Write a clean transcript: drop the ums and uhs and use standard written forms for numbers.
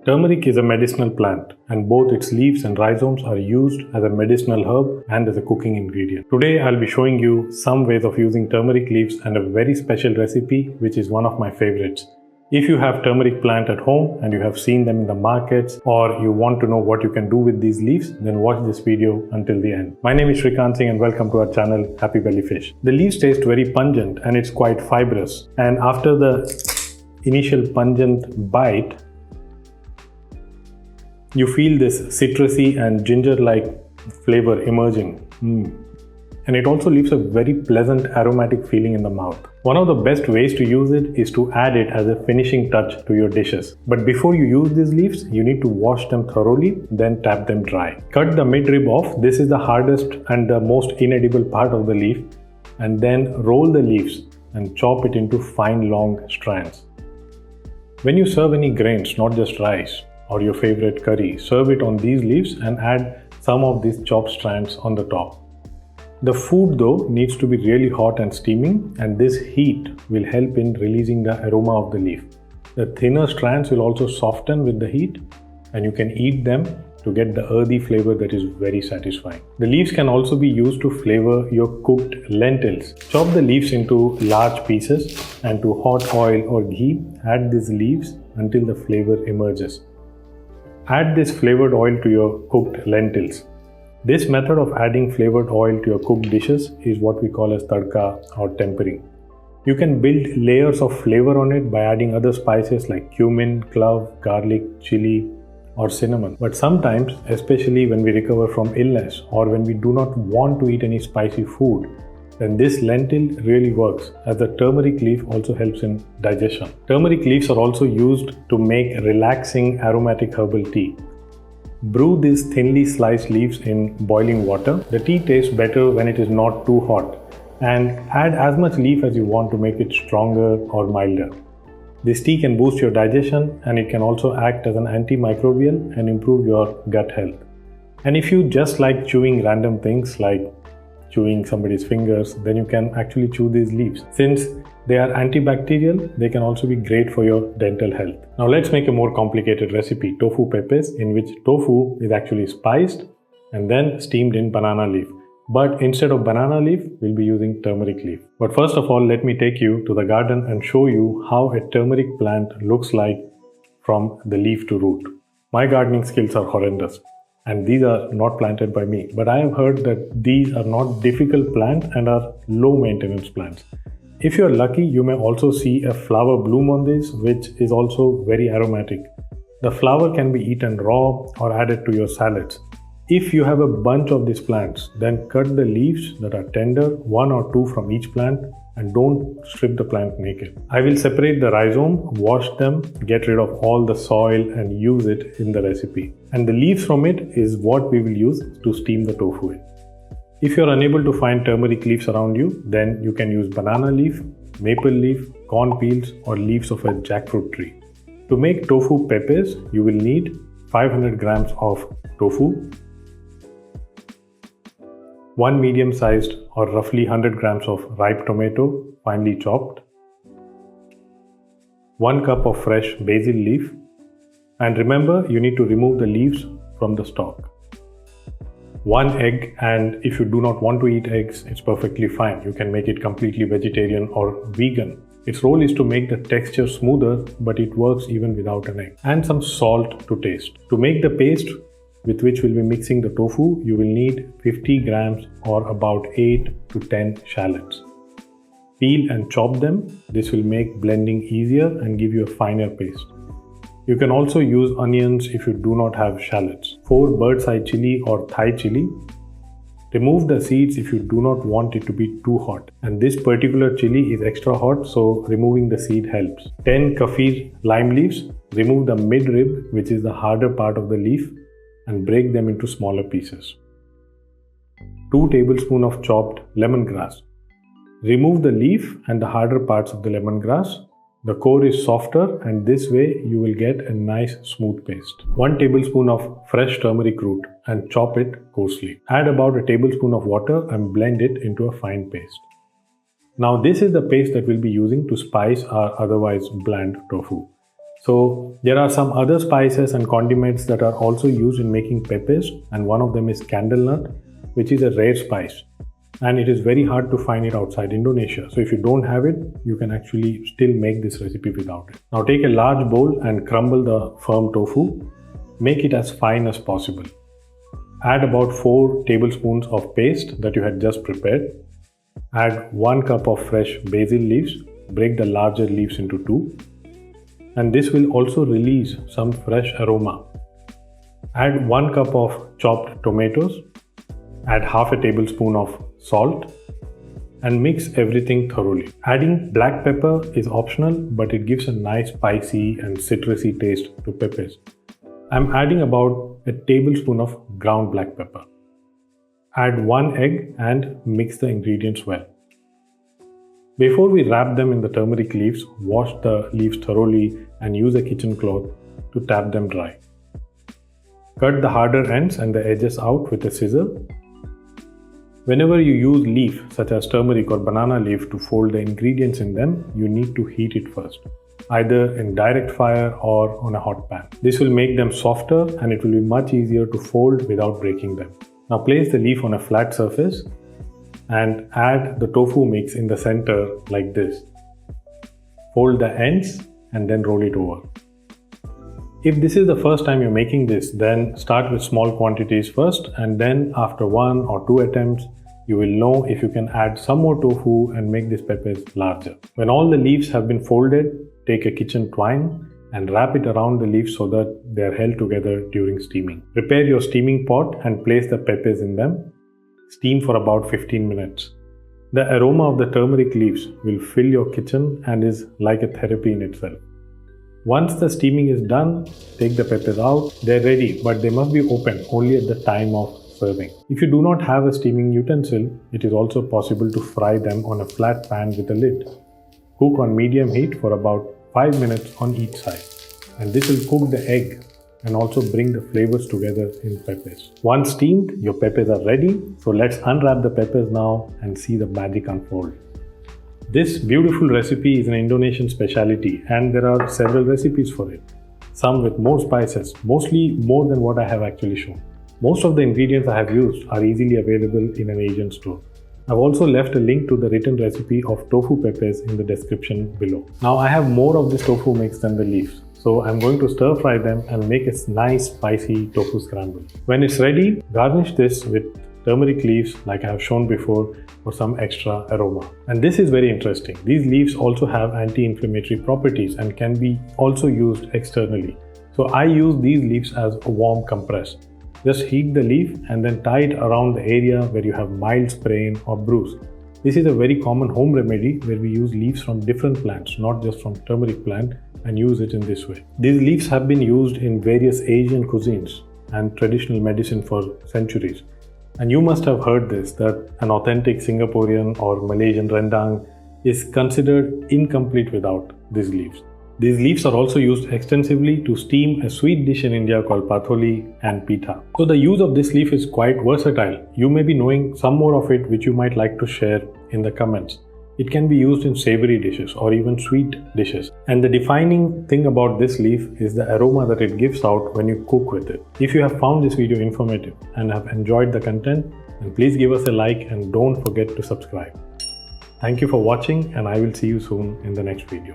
Turmeric is a medicinal plant, and both its leaves and rhizomes are used as a medicinal herb and as a cooking ingredient. Today I'll be showing you some ways of using turmeric leaves and a very special recipe which is one of my favorites. If you have turmeric plant at home and you have seen them in the markets, or you want to know what you can do with these leaves, then watch this video until the end. My name is Shrikant Singh and welcome to our channel Happy Belly Fish. The leaves taste very pungent and it's quite fibrous, and after the initial pungent bite, you feel this citrusy and ginger-like flavor emerging. And it also leaves a very pleasant aromatic feeling in the mouth. One of the best ways to use it is to add it as a finishing touch to your dishes. But before you use these leaves, you need to wash them thoroughly, then tap them dry. Cut the midrib off. This is the hardest and the most inedible part of the leaf. And then roll the leaves and chop it into fine long strands. When you serve any grains, not just rice or your favorite curry, serve it on these leaves and add some of these chopped strands on the top. The food though needs to be really hot and steaming, and this heat will help in releasing the aroma of the leaf. The thinner strands will also soften with the heat, and you can eat them to get the earthy flavor that is very satisfying. The leaves can also be used to flavor your cooked lentils. Chop the leaves into large pieces and to hot oil or ghee, add these leaves until the flavor emerges. Add this flavored oil to your cooked lentils. This method of adding flavored oil to your cooked dishes is what we call as tadka or tempering. You can build layers of flavor on it by adding other spices like cumin, clove, garlic, chili, or cinnamon. But sometimes, especially when we recover from illness or when we do not want to eat any spicy food, then this lentil really works, as the turmeric leaf also helps in digestion. Turmeric leaves are also used to make relaxing aromatic herbal tea. Brew these thinly sliced leaves in boiling water. The tea tastes better when it is not too hot, and add as much leaf as you want to make it stronger or milder. This tea can boost your digestion, and it can also act as an antimicrobial and improve your gut health. And if you just like chewing random things like chewing somebody's fingers, then you can actually chew these leaves. Since they are antibacterial, they can also be great for your dental health. Now let's make a more complicated recipe, tofu pepes, in which tofu is actually spiced and then steamed in banana leaf. But instead of banana leaf, we'll be using turmeric leaf. But first of all, let me take you to the garden and show you how a turmeric plant looks like from the leaf to root. My gardening skills are horrendous, and these are not planted by me. But I have heard that these are not difficult plants and are low maintenance plants. If you are lucky, you may also see a flower bloom on this, which is also very aromatic. The flower can be eaten raw or added to your salads. If you have a bunch of these plants, then cut the leaves that are tender, 1 or 2 from each plant, and don't strip the plant naked. I will separate the rhizome, wash them, get rid of all the soil and use it in the recipe. And the leaves from it is what we will use to steam the tofu in. If you are unable to find turmeric leaves around you, then you can use banana leaf, maple leaf, corn peels, or leaves of a jackfruit tree. To make tofu pepes, you will need 500 grams of tofu, 1 medium-sized or roughly 100 grams of ripe tomato, finely chopped, 1 cup of fresh basil leaf, and remember, you need to remove the leaves from the stalk. 1 egg, and if you do not want to eat eggs, it's perfectly fine. You can make it completely vegetarian or vegan. Its role is to make the texture smoother, but it works even without an egg. And some salt to taste. To make the paste with which we'll be mixing the tofu, you will need 50 grams or about 8 to 10 shallots. Peel and chop them. This will make blending easier and give you a finer paste. You can also use onions if you do not have shallots. 4 bird's eye chili or Thai chili. Remove the seeds if you do not want it to be too hot. And this particular chili is extra hot, so removing the seed helps. 10 kaffir lime leaves. Remove the midrib, which is the harder part of the leaf, and break them into smaller pieces. 2 tablespoons of chopped lemongrass. Remove the leaf and the harder parts of the lemongrass. The core is softer, and this way you will get a nice smooth paste. 1 tablespoon of fresh turmeric root and chop it coarsely. Add about a tablespoon of water and blend it into a fine paste. Now this is the paste that we'll be using to spice our otherwise bland tofu. So there are some other spices and condiments that are also used in making pepes, and one of them is candlenut, which is a rare spice. And it is very hard to find it outside Indonesia. So if you don't have it, you can actually still make this recipe without it. Now take a large bowl and crumble the firm tofu. Make it as fine as possible. Add about 4 tablespoons of paste that you had just prepared. Add 1 cup of fresh basil leaves. Break the larger leaves into 2. And this will also release some fresh aroma. Add 1 cup of chopped tomatoes. Add half a tablespoon of salt and mix everything thoroughly. Adding black pepper is optional, but it gives a nice spicy and citrusy taste to pepes. I'm adding about a tablespoon of ground black pepper. Add 1 egg and mix the ingredients well. Before we wrap them in the turmeric leaves, wash the leaves thoroughly and use a kitchen cloth to tap them dry. Cut the harder ends and the edges out with a scissor. Whenever you use leaf such as turmeric or banana leaf to fold the ingredients in them, you need to heat it first, either in direct fire or on a hot pan. This will make them softer and it will be much easier to fold without breaking them. Now place the leaf on a flat surface and add the tofu mix in the center like this. Fold the ends and then roll it over. If this is the first time you're making this, then start with small quantities first, and then after 1 or 2 attempts, you will know if you can add some more tofu and make these pepes larger. When all the leaves have been folded, take a kitchen twine and wrap it around the leaves so that they are held together during steaming. Prepare your steaming pot and place the pepes in them. Steam for about 15 minutes. The aroma of the turmeric leaves will fill your kitchen and is like a therapy in itself. Once the steaming is done, take the pepes out. They're ready, but they must be open only at the time of serving. If you do not have a steaming utensil, it is also possible to fry them on a flat pan with a lid. Cook on medium heat for about 5 minutes on each side. And this will cook the egg and also bring the flavors together in pepes. Once steamed, your pepes are ready. So let's unwrap the pepes now and see the magic unfold. This beautiful recipe is an Indonesian specialty and there are several recipes for it. Some with more spices, mostly more than what I have actually shown. Most of the ingredients I have used are easily available in an Asian store. I've also left a link to the written recipe of tofu pepes in the description below. Now I have more of this tofu mix than the leaves. So I'm going to stir fry them and make a nice spicy tofu scramble. When it's ready, garnish this with turmeric leaves like I have shown before for some extra aroma. And this is very interesting. These leaves also have anti-inflammatory properties and can be also used externally. So I use these leaves as a warm compress. Just heat the leaf and then tie it around the area where you have mild sprain or bruise. This is a very common home remedy where we use leaves from different plants, not just from turmeric plant, and use it in this way. These leaves have been used in various Asian cuisines and traditional medicine for centuries. And you must have heard this, that an authentic Singaporean or Malaysian rendang is considered incomplete without these leaves. These leaves are also used extensively to steam a sweet dish in India called patholi and pitha. So the use of this leaf is quite versatile. You may be knowing some more of it which you might like to share in the comments. It can be used in savory dishes or even sweet dishes. And the defining thing about this leaf is the aroma that it gives out when you cook with it. If you have found this video informative and have enjoyed the content, then please give us a like and don't forget to subscribe. Thank you for watching and I will see you soon in the next video.